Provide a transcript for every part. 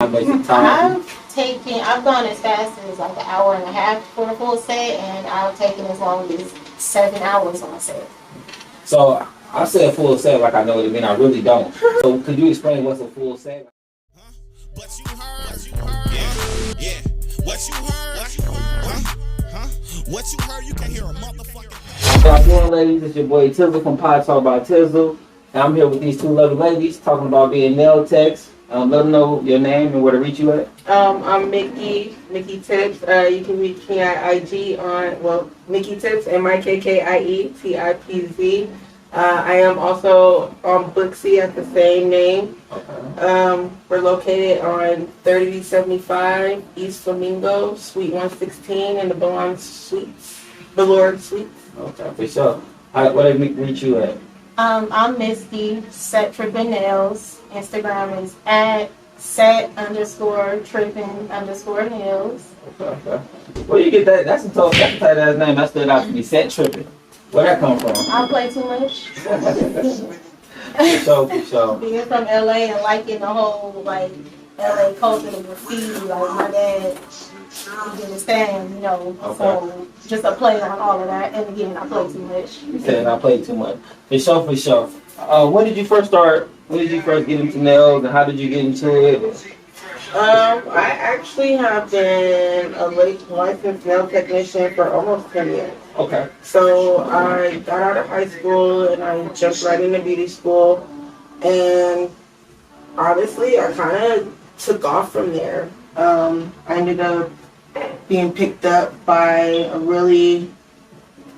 how much time? I've gone as fast as like an hour and a half for a full set, and I've taken as long as 7 hours on a set. So I said full set like I know what it means. I really don't. So could you explain what's a full set? But you heard, yeah. What you heard, huh? What you heard, you can hear a motherfucking. How you doing, ladies? It's your boy Tizzle from Pod Talk by Tizzle. And I'm here with these two lovely ladies talking about being nail techs. Let them know your name and where to reach you at. I'm Mikkietipz. You can reach me at IG on, Mikkietipz, MIKKIETIPZ. I am also on Booksy at the same name. Okay. We're located on 3075 East Flamingo, Suite 116 in the Belord Suites. Okay, for sure. Where do we reach you at? I'm Misty, set Trippin nails. Instagram is at set_Trippin_nails. Okay. Where you get that? That's a tight ass name. That stood out to me. Set Trippin. Where that come from? I play too much. For sure. Being from LA and liking the whole like LA culture, the graffiti, like my dad, you understand, you know. Okay. So just a play on all of that. And again, I play too much. You said I play too much. For sure. When did you first start? When did you first get into nails, and how did you get into it? I actually have been a licensed nail technician for almost 10 years. Okay. So I got out of high school and I jumped right into beauty school, and honestly, I kind of took off from there. I ended up being picked up by a really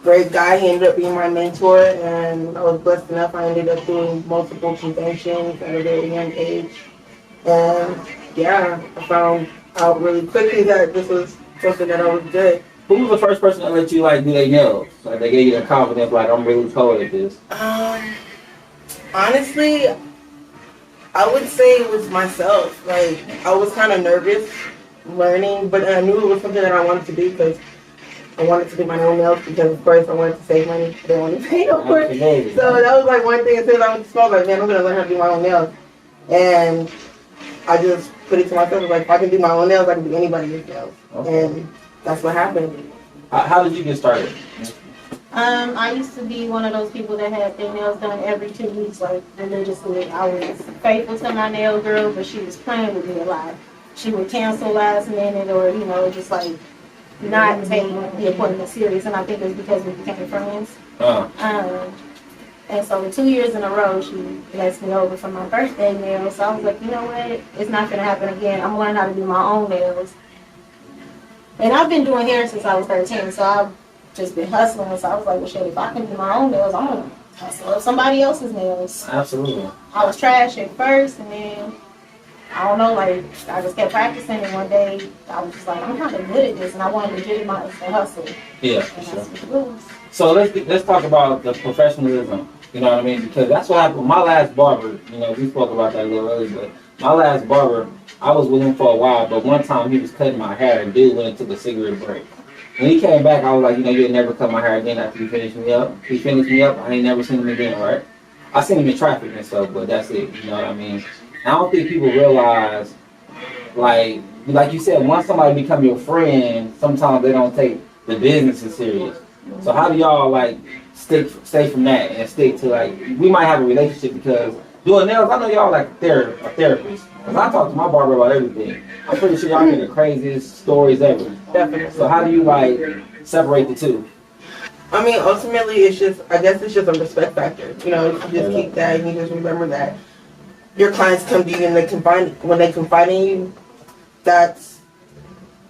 great guy. He ended up being my mentor, and I was blessed enough. I ended up doing multiple conventions at a very young age, and yeah, I found out really quickly that this was something that I was good. Who was the first person that let you like do their nails? Like they gave you the confidence, like I'm really cold at this. Honestly, I would say it was myself. Like I was kind of nervous learning, but I knew it was something that I wanted to do because I wanted to do my own nails, because of course I wanted to save money. I didn't want to pay no for it. So that was like one thing. As soon as I went to school, I was like, man, I'm gonna learn how to do my own nails. And I just put it to myself, like, if I can do my own nails, I can do anybody's nails. Okay. And that's what happened. How did you get started? I used to be one of those people that had their nails done every 2 weeks, like religiously. I was faithful to my nail girl, but she was playing with me a lot. She would cancel last minute, or just like not take the appointment serious, and I think it was because we became friends. And so 2 years in a row, she lets me over for my birthday nails. So I was like, you know what? It's not going to happen again. I'm going to learn how to do my own nails. And I've been doing hair since I was 13, so I've just been hustling. So I was like, well, shit, if I can do my own nails, I'm going to hustle up somebody else's nails. Absolutely. I was trash at first, and then, I don't know, like, I just kept practicing, and one day, I was just like, I'm kind of good at this, and I want to legitimize the hustle. Yeah, and sure. that's what it was. So let's talk about the professionalism. You know what I mean? Because that's what happened. My last barber, we spoke about that a little earlier, but my last barber, I was with him for a while, but one time he was cutting my hair and dude went and took a cigarette break. When he came back, I was like, you'll never cut my hair again after you finish me up. He finished me up, I ain't never seen him again, right? I seen him in traffic and stuff, but that's it, you know what I mean? I don't think people realize, like you said, once somebody become your friend, sometimes they don't take the business as serious. So how do y'all stay from that and stick to we might have a relationship because doing nails, I know y'all like a therapist. Cause I talk to my barber about everything. I'm pretty sure y'all hear the craziest stories ever. Definitely. So how do you separate the two? I mean, ultimately, I guess it's just a respect factor. You just keep that, and you just remember that your clients come to you and when they confide in you, that's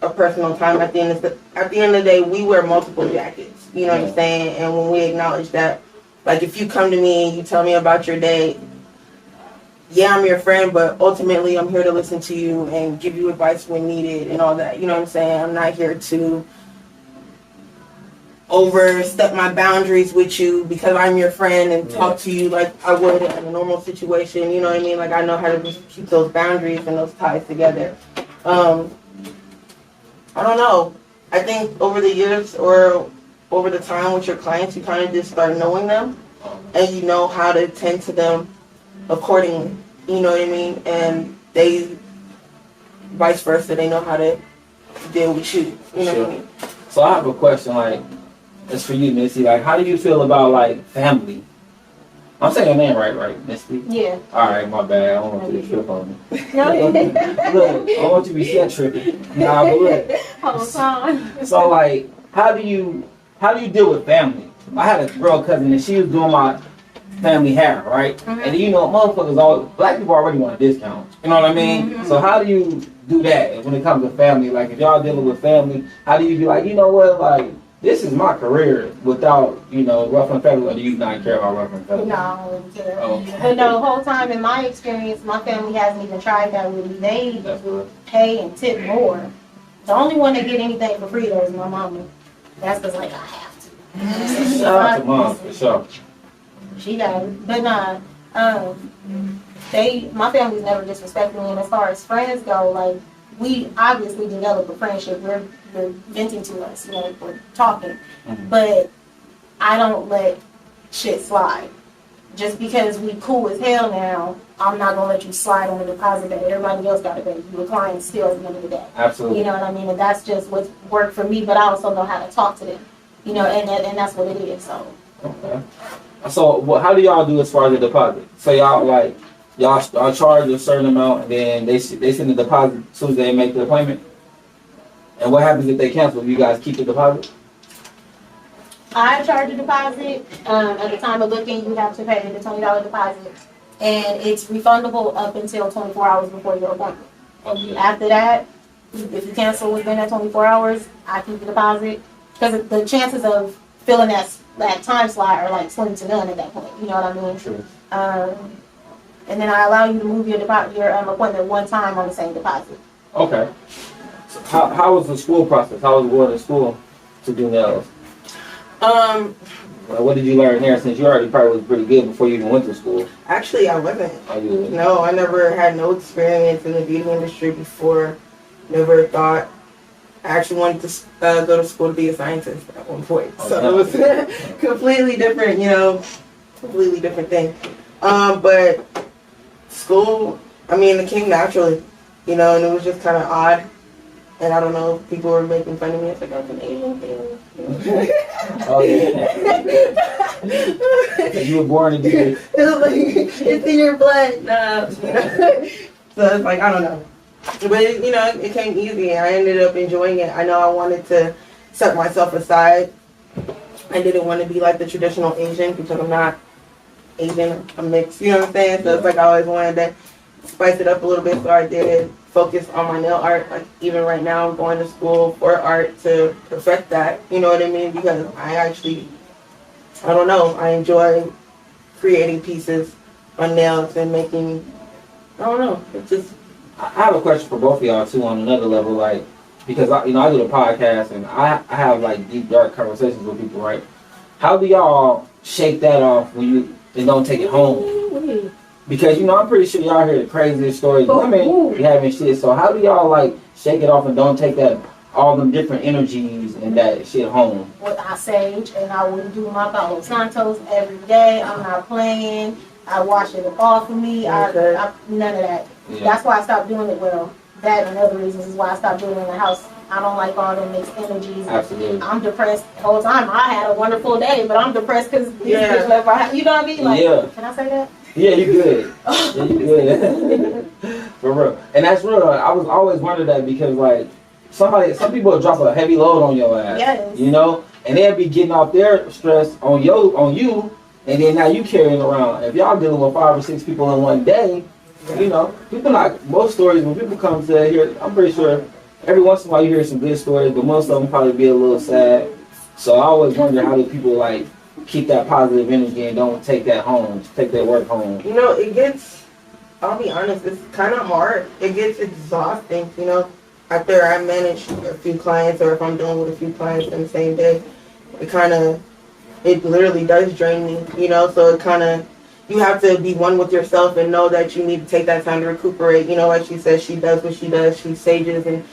a personal time. At the end of the day, we wear multiple jackets. You know what I'm saying? And when we acknowledge that, like if you come to me and you tell me about your day, yeah, I'm your friend, but ultimately I'm here to listen to you and give you advice when needed and all that. You know what I'm saying? I'm not here to overstep my boundaries with you because I'm your friend and talk to you like I would in a normal situation. You know what I mean? Like I know how to just keep those boundaries and those ties together. I don't know. I think over the years or over the time with your clients, you kind of just start knowing them and you know how to tend to them accordingly. You know what I mean? And they vice versa, they know how to deal with you. You know what I mean? So I have a question, like, it's for you, Missy. Like, how do you feel about, like, family? I'm saying your name right, Missy? Yeah. Alright, my bad. I don't want you to trip on me. No. Look, I don't want you to be set tripping. Nah, but look. Whole time. So, like, how do you deal with family? I had a girl cousin, and she was doing my family hair, right? Mm-hmm. And you know, motherfuckers, black people already want a discount. You know what I mean? Mm-hmm. So how do you do that when it comes to family? Like, if y'all dealing with family, how do you be like, you know what, like, this is my career without, you know, ruffling feathers, or do you not care about ruffling feathers? No, I don't really care. Oh. But no, the whole time in my experience, my family hasn't even tried that with me. They That's good. pay and tip more. The only one that get anything for free though is my mama. That's because like I have to. Shout out to mom, for sure. She got it. But nah, my family's never disrespected me, and as far as friends go, like, we obviously develop a friendship. We're venting to us, you know, we're talking. Mm-hmm. But I don't let shit slide. Just because we cool as hell now, I'm not gonna let you slide on the deposit that everybody else got to pay. Your client still at the end of the day. Absolutely. You know what I mean? And that's just what's worked for me, but I also know how to talk to them. You know, and that's what it is, so. Okay. So, how do y'all do as far as the deposit? So y'all charge a certain amount, and then they send the deposit as soon as they make the appointment. And what happens if they cancel? You guys keep the deposit? I charge a deposit. At the time of booking, you have to pay the $20 deposit, and it's refundable up until 24 hours before your appointment. Okay. After that, if you cancel within that 24 hours, I keep the deposit, because the chances of filling that time slot are like slim to none at that point. You know what I mean? True. And then I allow you to move your appointment one time on the same deposit. Okay. So how was the school process? How was going to school to do nails? What did you learn there, since you already probably was pretty good before you even went to school? Actually, I wasn't. Oh, you didn't? No, I never had no experience in the beauty industry before. Never thought. I actually wanted to go to school to be a scientist at one point. So it was completely different, you know, completely different thing. But school, I mean, it came naturally, you know, and it was just kind of odd. And I don't know, people were making fun of me. It's like, that's an Asian thing. Oh, yeah. You were born to do it. It's like, it's in your blood. No. So it's like, I don't know. But, you know, it came easy. I ended up enjoying it. I know I wanted to set myself aside. I didn't want to be like the traditional Asian, because I'm not Asian. I'm mixed. You know what I'm saying? So it's like I always wanted to spice it up a little bit. So I did focus on my nail art. Like, even right now, I'm going to school for art to perfect that. You know what I mean? Because I don't know, I enjoy creating pieces on nails and making, I don't know, it's just. I have a question for both of y'all too on another level, like, because I do the podcast and I have like deep dark conversations with people, right? How do y'all shake that off when you don't take it home? Because, you know, I'm pretty sure y'all hear the craziest stories. Women be having shit. So how do y'all like shake it off and don't take that all them different energies and that shit home? With I sage, and I will do my Palo Santos every day. I'm not playing. I wash it off of me. I none of that. Yeah. That's why I stopped doing it. Well, that and other reasons is why I stopped doing it in the house. I don't like all the mixed energies. Absolutely. I'm depressed the whole time. I had a wonderful day, but I'm depressed because this bitch left my house. You know what I mean? Like, can I say that? Yeah, you good. Yeah, you good. For real. And that's real. I was always wondered that, because like some people will drop a heavy load on your ass. Yes. You know? And they'll be getting off their stress on you, and then now you carrying around. If y'all dealing with 5 or 6 people in one day, you know, people like most stories when people come to here, I'm pretty sure every once in a while you hear some good stories, but most of them probably be a little sad. So I always wonder, how do people like keep that positive energy and don't take that home, take that work home? You know, it gets, I'll be honest, it's kind of hard. It gets exhausting, you know. After I manage a few clients, or if I'm dealing with a few clients in the same day, it literally does drain me, you know. So it kind of, you have to be one with yourself and know that you need to take that time to recuperate. You know, like she says, she does what she does. She sages and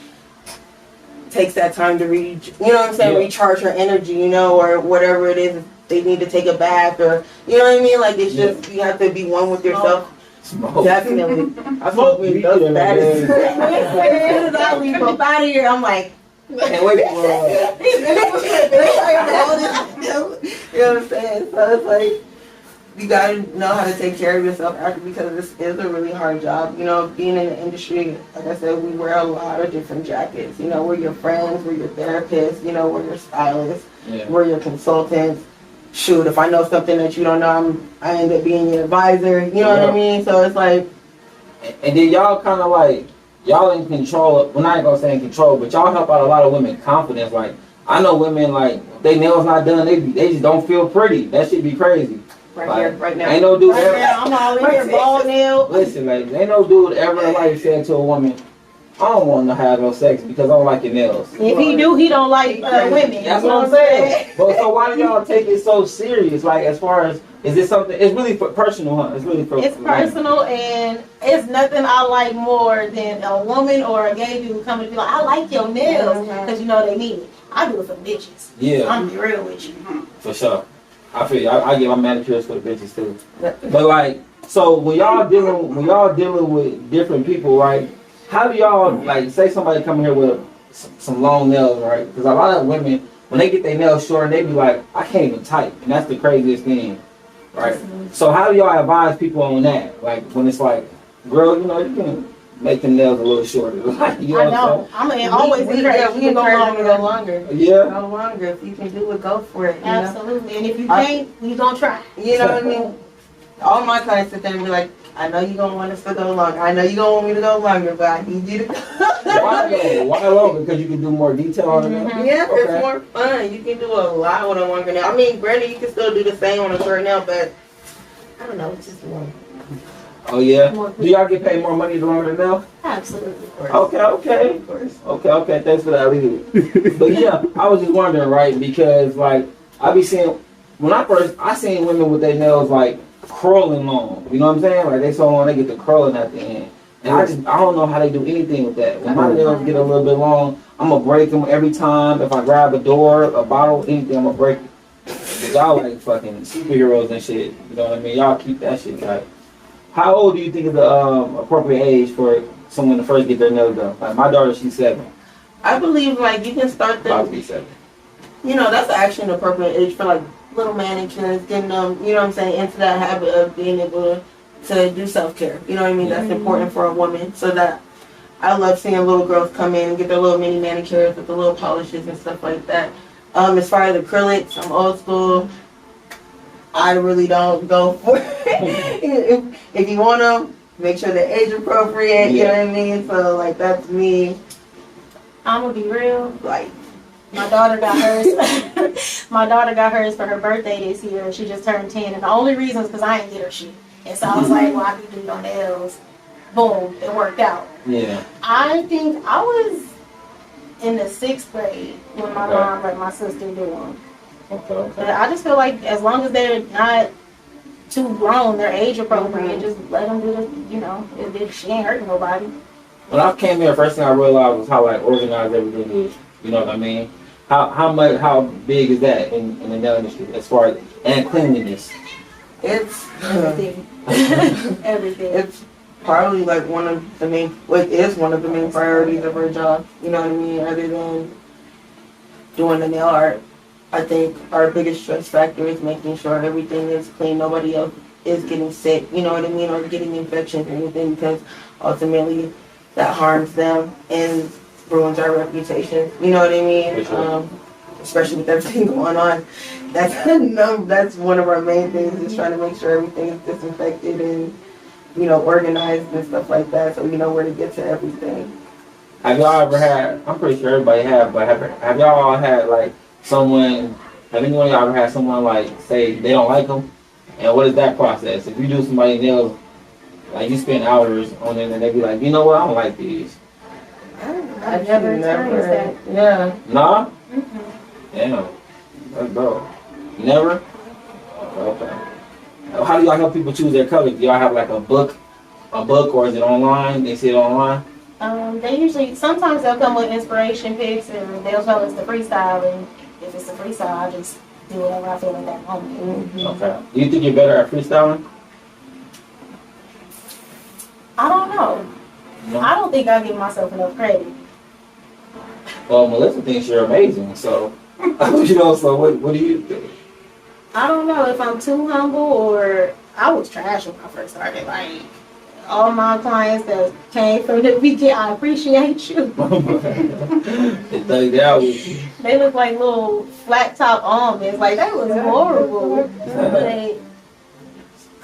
takes that time to recharge her energy, you know, or whatever it is. They need to take a bath, or, you know what I mean? Like, it's just, you have to be one with yourself. Smoke. Definitely. I smoke weed. Those Yeah, bad as man. soon as I leave up out of here, I'm like, Can't wait for you know what I'm saying? So it's like, you gotta know how to take care of yourself after, because this is a really hard job. You know, being in the industry, like I said, we wear a lot of different jackets. You know, we're your friends, we're your therapists, you know, we're your stylists, we're your consultants. Shoot, if I know something that you don't know, I end up being your advisor. You know what I mean? So it's like, And then y'all kind of like, y'all in control. Well, not gonna say in control, but y'all help out a lot of women confidence. Like, I know women like they nails not done, they just don't feel pretty. That shit be crazy. right Like, here, right now. Ain't no dude Right ever. now, I'm all in here, ball nail. Listen, like, ain't no dude ever in life said to a woman, I don't want to have no sex because I don't like your nails. If he do, he don't like women. That's what I'm saying. But so why do y'all take it so serious? Like, as far as, is this something, it's really for personal, huh? It's really for It's personal, and it's nothing I like more than a woman or a gay dude coming to be like, I like your nails, because you know they mean it. I do it for bitches. Yeah, I'm be real with you. for sure. I feel you. I get my manicures for the bitches too. But like, so when y'all dealing with different people, right? How do y'all, like, say somebody come here with some long nails, right? Because a lot of women, when they get their nails short, they be like, I can't even type, and that's the craziest thing, right? So how do y'all advise people on that? Like, when it's like, girl, you know, you can make them nails a little shorter. Like, you know I what know. I'm always we encourage you to go longer. go longer. Yeah. Go longer. If you can do it, go for it. You know? Absolutely. And if you can't, you gonna try. You know what I mean? All my clients sit there and be like, I know you're going to want us to go longer. I know you're going to want me to go longer, but I need you to go. Why though? Why longer? Because you can do more detail on it. Yeah, Okay. it's more fun. You can do a lot with a longer nail. I mean, granted, you can still do the same on a short nail, but I don't know, it's just more. Oh yeah. Do y'all get paid more money the longer the nail? Absolutely. Okay. Of course. Okay, thanks for that, Lee. But yeah, I was just wondering, right? Because like I be seeing when I seen women with their nails like curling long. You know what I'm saying? Like they so long they get the curling at the end. And I don't know how they do anything with that. When my nails get a little bit long, I'm gonna break them every time. If I grab a door, a bottle, anything, I'm gonna break it. But y'all like fucking superheroes and shit. You know what I mean? Y'all keep that shit tight. How old do you think is the appropriate age for someone to first get their nails done? Like my daughter, she's 7. I believe like you can start About to the, be 7. you know, that's actually an appropriate age for like little manicures, getting them, you know what I'm saying, into that habit of being able to do self-care. You know what I mean? That's important for a woman. So that I love seeing little girls come in and get their little mini manicures with the little polishes and stuff like that. As far as acrylics, I'm old school. I really don't go for it. if you want them, make sure they're age appropriate. You know what I mean? So like that's me. I'm gonna be real. Like My daughter got hers. My daughter got hers for her birthday this year. She just turned 10, and the only reason is because I didn't get her shit. And so I was like, well, I can do your nails. Boom, it worked out. Yeah. I think I was in the 6th grade when my mom let my sister do them. Okay. But I just feel like as long as they're not too grown, they're age appropriate, just let them do the, you know, if she ain't hurting nobody. When I came here, first thing I realized was how like organized everything is. You know what I mean? How big is that in the nail industry as far as and cleanliness? it's Everything. Everything. it's probably like one of the main priorities of our job. You know what I mean? Other than doing the nail art, I think our biggest stress factor is making sure everything is clean. Nobody else is getting sick. You know what I mean? Or getting infections or anything, because ultimately that harms them and ruins our reputation. You know what I mean? Sure. Especially with everything going on. That's one of our main things, is trying to make sure everything is disinfected and, you know, organized and stuff like that, so we know where to get to everything. Have y'all ever had? I'm pretty sure everybody have, but have y'all had like someone? Have anyone of y'all ever had someone like say they don't like them? And what is that process? If you do somebody's nails, like you spend hours on it, and they be like, you know what, I don't like these. I've never experienced that. Yeah. Nah. Mm-hmm. Damn. That's dope. Never? Okay. How do y'all help people choose their color? Do y'all have like a book, or is it online? They see it online? They usually, sometimes they'll come with inspiration pics and they'll tell us to freestyle, and if it's a freestyle, I just do whatever I feel at that moment. Okay. Do you think you're better at freestyling? I don't know. No? I don't think I give myself enough credit. Well, Melissa thinks you're amazing, so you know. So what do you think? I don't know if I'm too humble or I was trash when I first started. Like all my clients that came from the weekend, I appreciate you. They thug it out with you. They look like little flat top almonds. Like that was horrible. But,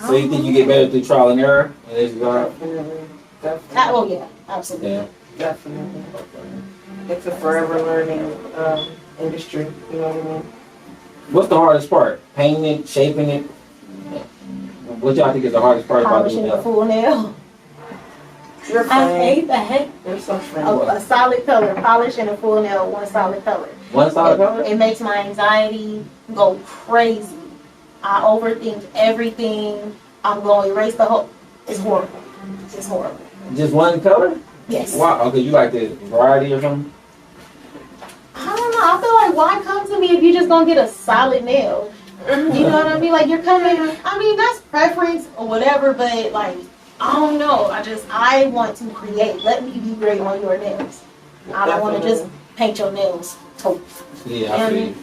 So you think you get better through trial and error? And this job? Definitely. oh yeah, absolutely. Yeah. Definitely. It's a forever learning industry. You know what I mean? What's the hardest part? Painting it, shaping it? What y'all think is the hardest part about doing Polishing a that? full nail. You're I fine. hate that. You're so funny. A solid color, polish and a full nail, one solid color. One solid color? It makes my anxiety go crazy. I overthink everything. I'm going to erase the whole. It's horrible. It's horrible. Just one color? Yes. Wow. Okay, you like the variety or something? I don't know. I feel like why come to me if you're just gonna get a solid nail? You know what I mean? Like you're coming. I mean that's preference or whatever, but like I don't know. I want to create. Let me be great on your nails. I don't want to just paint your nails. Yeah, I feel you.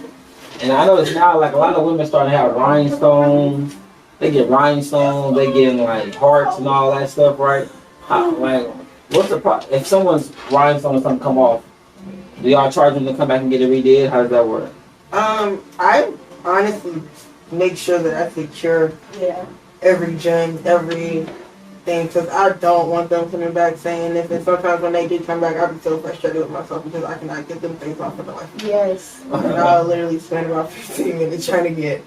And I notice now, like a lot of women starting to have rhinestones. They get rhinestones. They get like hearts and all that stuff, right? Like, what's the if someone's rhinestone or something come off? Do y'all charge them to come back and get it redid? How does that work? I honestly make sure that I secure every gem, everything, because I don't want them coming back saying this. And sometimes when they do come back, I'll be so frustrated with myself because I cannot get them things off of the life. Yes. And I'll literally spend about 15 minutes trying to get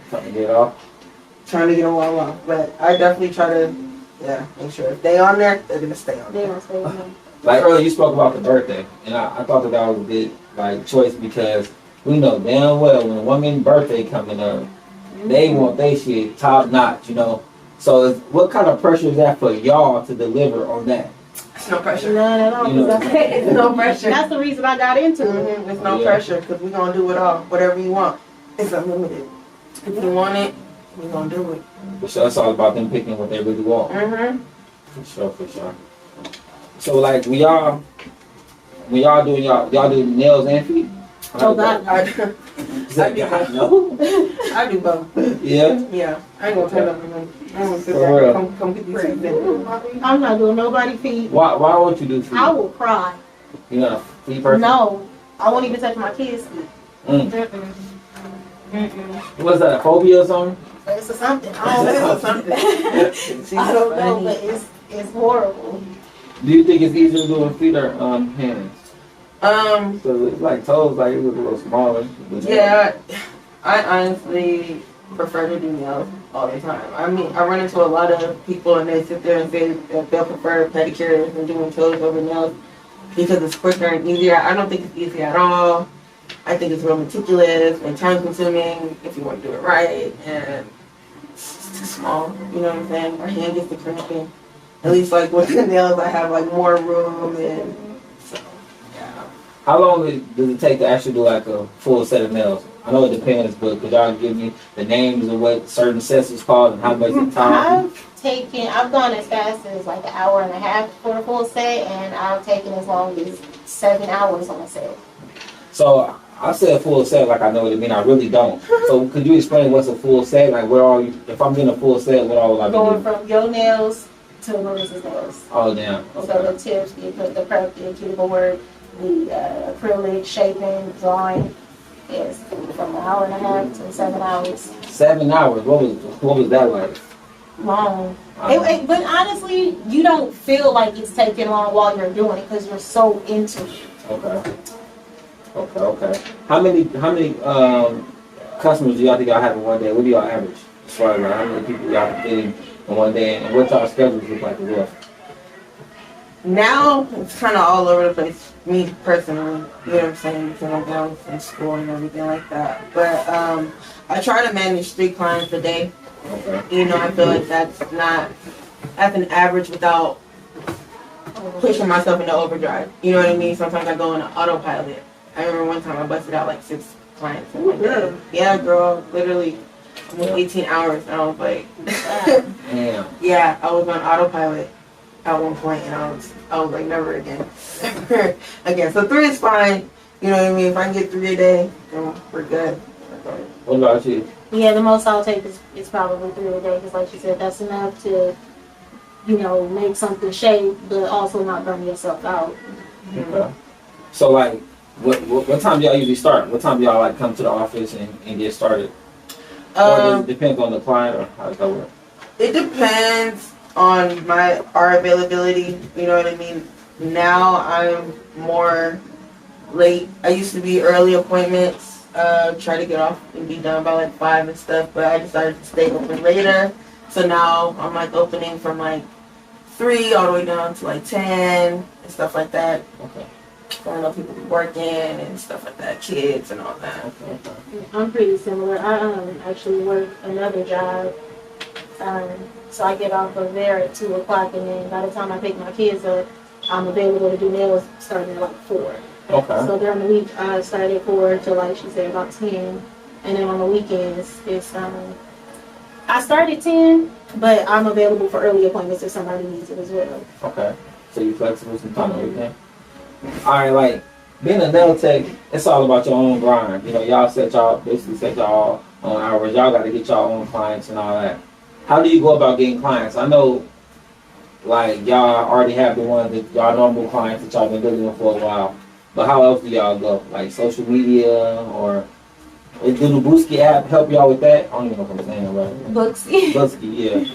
off. Trying to get them all off. But I definitely try to, make sure if they on there, they're gonna stay on They're there. gonna stay on there. Like earlier, you spoke about the birthday, and I thought that was a good like choice because we know damn well when a woman's birthday coming up, they want their shit top notch, you know. So what kind of pressure is that for y'all to deliver on that? It's no pressure. None at all. You know. It's no pressure. That's the reason I got into it. It's no pressure because we're gonna do it all. Whatever you want, it's unlimited. If you want it, we're gonna do it. So it's all about them picking what they really want. For sure. So like when y'all do nails and feet? Oh God. I do. No? I do both. Yeah? Yeah. I ain't gonna turn up and I'm gonna sit For there. real. Come get these feet in. I'm not doing nobody feet. Why won't you do feet? I will cry. You not a feet person? No, I won't even touch my kids' feet. What's that, a phobia or something? It's a something. I don't know. I don't know, but it's horrible. Do you think it's easier to do with feet or hands? So it's like toes, like it was a little smaller. Yeah, I honestly prefer to do nails all the time. I mean, I run into a lot of people and they sit there and say that they'll prefer pedicures and doing toes over nails because it's quicker and easier. I don't think it's easy at all. I think it's real meticulous and time consuming if you want to do it right, and it's too small, you know what I'm saying? My hand gets to cramping. At least like with the nails I have like more room and so yeah. How long does it take to actually do like a full set of nails? I know it depends, but could y'all give me the names of what certain sets is called and how much the time? I've gone as fast as like an hour and a half for a full set, and I've taken as long as 7 hours on a set. So I said full set like I know what it means. I really don't. So could you explain what's a full set? Like where are you? If I'm getting a full set, what all will I be Going doing? from your nails to Marissa's nails. Oh damn. So the tips, the prep, the cuticle work, the acrylic, shaping, drawing. Yes, from an hour and a half to 7 hours. 7 hours. What was that like? Long. But honestly, you don't feel like it's taking long while you're doing it because you're so into it. Okay. How many customers do y'all think y'all have in one day? What do y'all average? As far as like, how many people y'all can fit in one day, and what y'all schedules look like as well? Now it's kind of all over the place. Me personally, you know what I'm saying, because I'm down in school and everything like that. But I try to manage 3 clients a day. Okay. You know, I feel like that's an average without pushing myself into overdrive. You know what I mean? Sometimes I go into autopilot. I remember one time I busted out like 6 clients in one day. Yeah, girl, literally almost 18 hours. And I was like, Damn. yeah, I was on autopilot. at one point, and I was like, never again. Never again. So 3 is fine. You know what I mean? If I can get 3 a day, then we're good. What about you? Yeah, the most I'll take is probably 3 a day, because like you said, that's enough to, you know, make something shape, but also not burn yourself out. Okay. So like, what time do y'all usually start? What time do y'all like come to the office and get started? Or does it depend on the client, or how does that work? It depends on our availability. You know what I mean? Now I'm more late. I used to be early appointments, try to get off and be done by like 5 and stuff, but I decided to stay open later. So now I'm like opening from like 3 all the way down to like 10 and stuff like that. Okay. So I know people be working and stuff like that, kids and all that. Okay. I'm pretty similar. I actually work another job, so I get off of there at 2 o'clock, and then by the time I pick my kids up, I'm available to do nails starting at like 4. Okay. So during the week, I start at 4 till like she said about 10, and then on the weekends, it's I start at 10, but I'm available for early appointments if somebody needs it as well. Okay. So you flexible sometime on the weekend? Alright, like, being a nail tech, it's all about your own grind. You know, y'all basically set y'all own hours. Y'all got to get y'all own clients and all that. How do you go about getting clients? I know, like, y'all already have the ones that y'all normal clients that y'all been dealing with for a while. But how else do y'all go? Like social media, or do the Booski app help y'all with that? I don't even know if I'm saying it right. Booksy. Booski,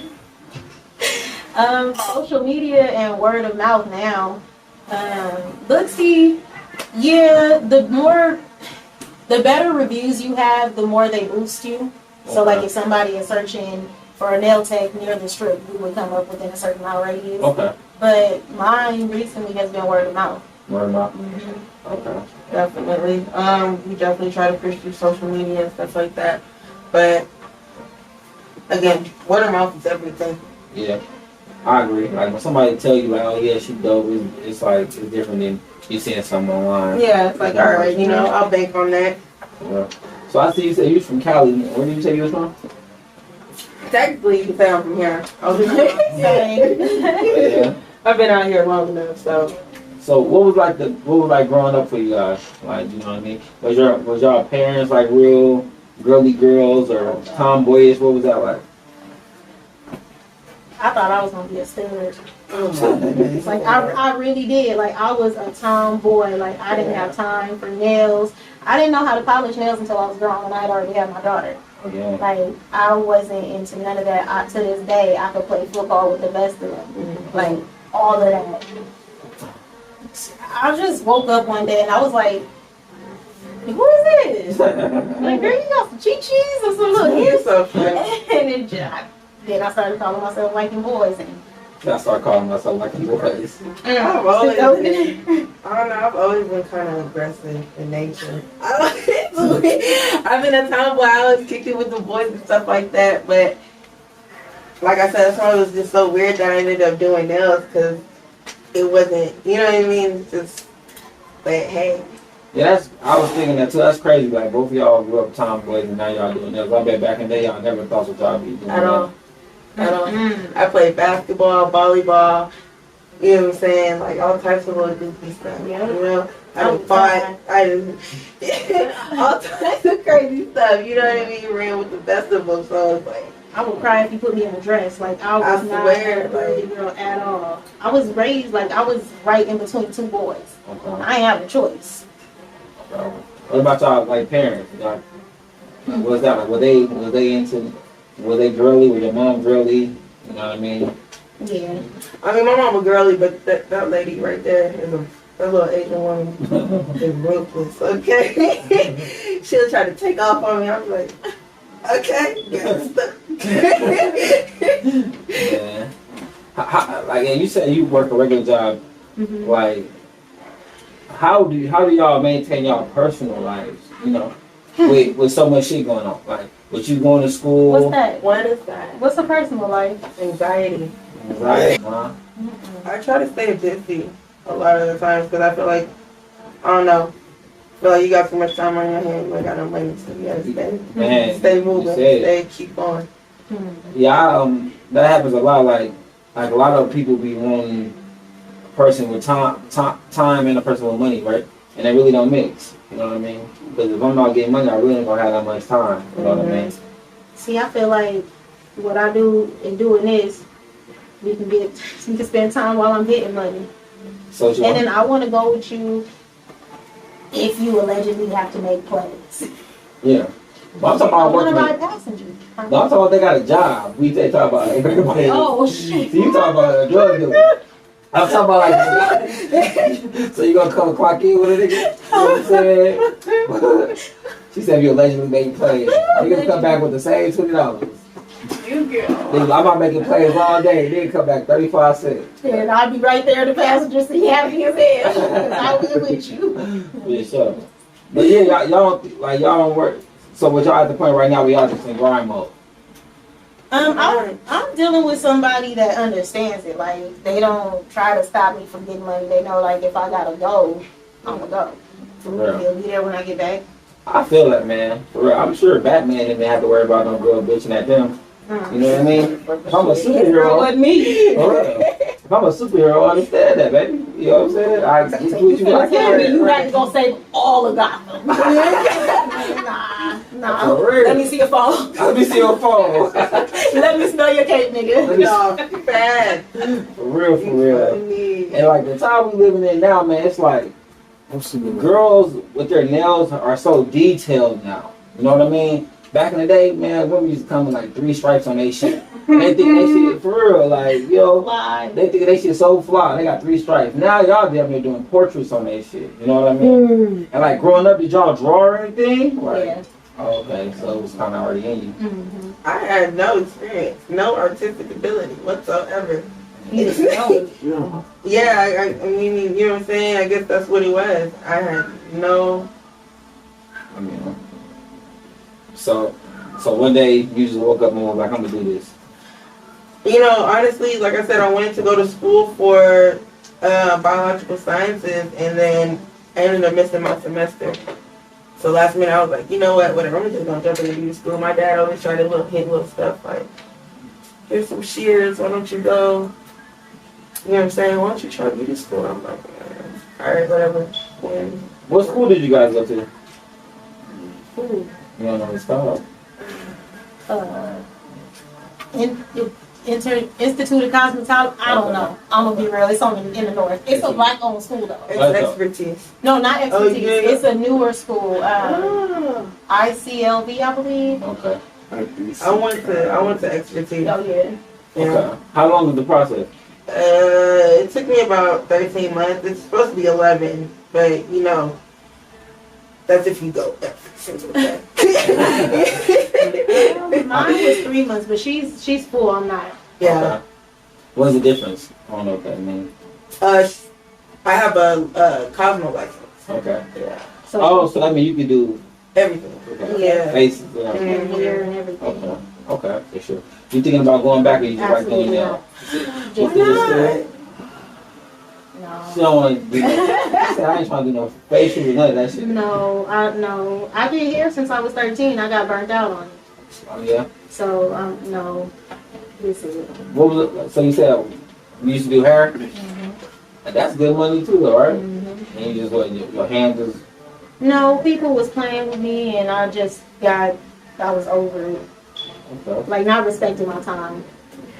yeah. Social media and word of mouth now. Booksy, yeah, the better reviews you have, the more they boost you. So like if somebody is searching for a nail tech near the strip, we would come up within a certain mile radius. Okay. But mine recently has been word of mouth. Word of mouth. Mm-hmm. Okay. Definitely. We definitely try to push through social media and stuff like that. But again, word of mouth is everything. Yeah, I agree. Like when somebody tell you like, oh yeah, she dope, it's like it's different than you seeing something online. Yeah, it's like, all right, you know, I'll bank on that. Yeah. So I see you said you was from Cali. Where did you say you was from? Technically, you can say I'm from here. Yeah. I've been out here long enough, so. So what was like growing up for you guys? Like, you know what I mean? Was y'all parents like real girly girls or tomboyish? What was that like? I thought I was gonna be a stud. Like I really did. Like I was a tomboy. Like I didn't have time for nails. I didn't know how to polish nails until I was grown, and I had already had my daughter. Yeah. Like I wasn't into none of that. To this day, I could play football with the best of them. Like all of that. I just woke up one day and I was like, who is this? Like, girl, you got some cheat-cheese or some little You're hips? so funny. And then I started calling myself liking boys. And I started calling myself like boys. I've always been, I don't know, I've always been kind of aggressive in nature. I've been a tomboy. I always kicked it with the boys and stuff like that. But like I said, that's why it was just so weird that I ended up doing nails, because it wasn't, you know what I mean? Just, but hey. Yeah, I was thinking that too. That's crazy. Like both of y'all grew up tomboys and now y'all doing nails. I bet back in the day y'all never thought what y'all be doing. At all. I played basketball, volleyball, you know what I'm saying? Like all types of little goofy stuff. Yeah. You know? I done fought, all types of crazy stuff, you know what I mean? Ran with the best of them, so it's like, I would cry if you put me in a dress. Like I was not a girly girl at all. I was raised like I was right in between 2 boys. Okay. I ain't have a choice. What about y'all like parents? Like, what was that like? Were they girly? Was your mom girly? You know what I mean? Yeah. I mean, my mom was girly, but that lady right there is that little Asian woman is ruthless, okay? She'll try to take off on me. I'm like, okay. Yeah. Like you said, you work a regular job. Mm-hmm. Like, how do y'all maintain y'all personal lives? You know, with so much shit going on. Like, with you going to school. What's that? What is that? What's a personal life? Anxiety. Right. Huh? I try to stay busy a lot of the times because I feel like, I don't know, I feel like you got too much time on your hands. Like, I don't blame you, so you gotta stay moving, keep going. Yeah, that happens a lot. Like, like a lot of people be wanting a person with time and a person with money, right? And they really don't mix. You know what I mean? Because if I'm not getting money, I really ain't gonna have that much time. You know what I mean? See, I feel like what I do in doing this, we can spend time while I'm getting money. So And then I want to go with you if you allegedly have to make plays. yeah. But I'm talking I about want to buy working. passengers. No, I'm talking about they got a job. They talk about everybody. Oh, shit. So you talking about a drug dealer. I'm talking about like, so you gonna come clock in with a nigga? You know what I'm saying? She said if you allegedly make plays, you gonna come back with the same $20. You girl. I'm not making plays all day. Then come back 35 cents. And I'll be right there, the passenger seat, happy as hell. 'Cause I will with you. Yeah, sure. But yeah, y'all don't work. So what y'all at the point right now, we all just in grind mode. I'm dealing with somebody that understands it. Like, they don't try to stop me from getting money. They know, like, if I gotta go, I'm gonna go. For real. He'll be there when I get back. I feel that, man. For real. I'm sure Batman didn't have to worry about no girl bitching at them. You know what I mean? If I'm a superhero, Wasn't me. for real. If I'm a superhero, I understand that, baby. You know what I'm saying? I get what you got. Tell me you had to go save all of Gotham. Nah. For real. Let me see your phone. Let me see your phone. Let me smell your cake, nigga. No, bad. For real, for real. And like the time we living in now, man, it's like girls with their nails are so detailed now. You know what I mean? Back in the day, man, women used to come with like 3 stripes on their shit. And they think they shit for real, like, yo, they think they shit so fly. They got 3 stripes. Now y'all damn near doing portraits on their shit. You know what I mean? And like growing up, did y'all draw or anything? Like, Yeah. oh, okay, so it was kind of already in you. I had no experience, no artistic ability whatsoever. Yeah, I mean, you know what I'm saying? I guess that's what it was. I had no. I mean, so one day you just woke up and was like, I'm gonna do this. You know, honestly, like I said, I wanted to go to school for biological sciences, and then I ended up missing my semester. So last minute, I was like, you know what, whatever, I'm just gonna jump into beauty school. My dad always tried to hit little stuff like, here's some shears, why don't you go? You know what I'm saying? Why don't you try beauty school? I'm like, alright, whatever. What school did you guys go to? Ooh. You don't know what it's called. Institute of Cosmetology. I don't know. I'm gonna be real. It's on in the north. It's a black-owned school though. It's expertise. No, not expertise. yeah. It's a newer school. ICLV, I believe. Okay. I went to expertise. Oh yeah. Yeah. Okay. How long was the process? It took me about 13 months. It's supposed to be 11, but you know, that's if you go every single day. Mine was 3 months, but she's full. I'm not. Yeah. Okay. What's the difference? I don't know what that means. I have a Cosmo license. Okay. Yeah. So that means you can do Everything. okay. Yeah. Faces. And hair and everything. Okay. Okay, for sure. You thinking about going back or you just right Absolutely now? not. Just Just to the school? No. She don't want to do that. She said, I ain't trying to do no facial or none of that shit. No. I've been here since I was 13. I got burnt out on it. Oh, yeah? So, no. This is it. What was it? So you said you used to do hair? And that's good money too, though, right? And you just, what, your hands is... No, people was playing with me and I was over it. Okay. Like, not respecting my time.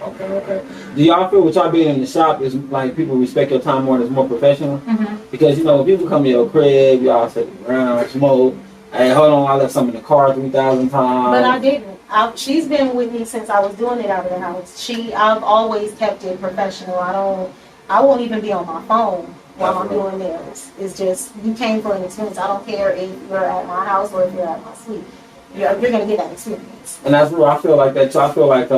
Okay. Do y'all feel with y'all being in the shop is like people respect your time more and it's more professional? Because, you know, when people come to your crib, y'all sit around, smoke. Hey, hold on, I left something in the car 3,000 times. But I didn't. She's been with me since I was doing it out of the house. I've always kept it professional. I won't even be on my phone while I'm doing nails. It's just, you came for an experience. I don't care if you're at my house or if you're at my suite. You're gonna get that experience. And that's real. I feel like that. So I feel like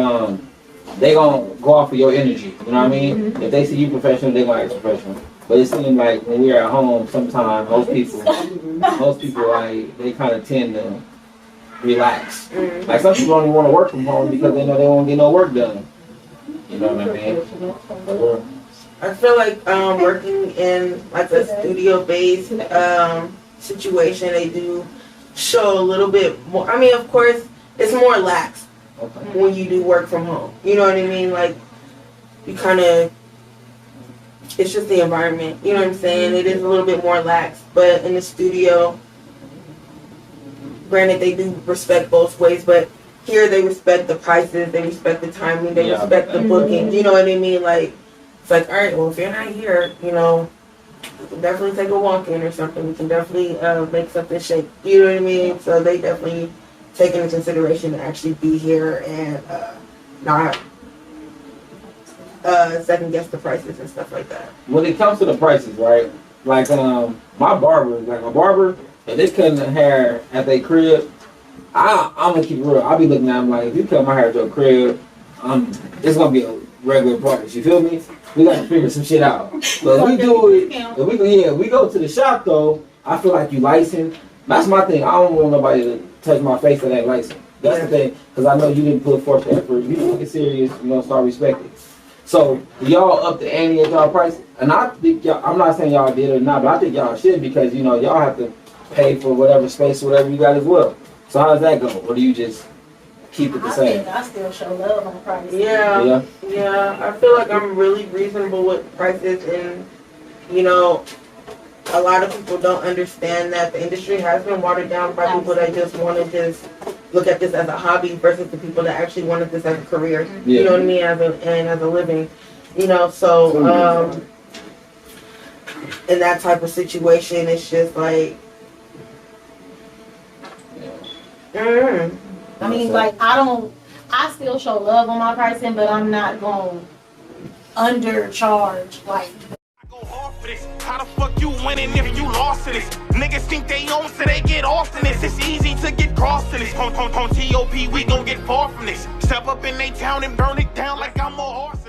they gonna go off of your energy. You know what I mean? If they see you professional, they gonna act professional. But it seems like when we're at home, sometimes most people like they kind of tend to relax. Like some people only want to work from home because they know they won't get no work done. You know what I mean? I feel like working in like a studio-based situation, they do show a little bit more. I mean, of course, it's more lax when you do work from home. You know what I mean? Like, you kind of, it's just the environment. You know what I'm saying? It is a little bit more lax, but in the studio, granted, they do respect both ways, but here they respect the prices, they respect the timing, they respect the booking. You know what I mean? Like, it's like, all right, well, if you're not here, you know, we can definitely take a walk in or something. We can definitely make something shake. You know what I mean? So they definitely take into consideration to actually be here and not second guess the prices and stuff like that. When it comes to the prices, right? Like my barber, if they cutting the hair at their crib, I'm gonna keep it real. I'll be looking at them like, if you cut my hair at your crib, it's gonna be a regular price. You feel me? We gotta figure some shit out. But if we do it, if we go to the shop though, I feel like you licensed. That's my thing. I don't want nobody to touch my face that ain't licensed. That's the thing, because I know you didn't put forth the effort. You take it serious, you know, start respecting. So y'all up the ante at y'all price, and I think y'all. I'm not saying y'all did or not, but I think y'all should, because you know y'all have to pay for whatever space, whatever you got as well. So how does that go? Or do you just keep it the same? I still show love on prices. Yeah. I feel like I'm really reasonable with prices, and you know, a lot of people don't understand that the industry has been watered down by people that just want to just look at this as a hobby versus the people that actually wanted this as a career. Yeah. You know what I mean? As a living. You know, so in that type of situation, it's just like. I mean, like, I still show love on my pricing, but I'm not going to undercharge, like. Go hard for this. How the fuck you winning if you lost to this? Niggas think they own, so they get off in this. It's easy to get crossed in this. On TOP, we gon' get far from this. Step up in they town and burn it down like I'm a horse.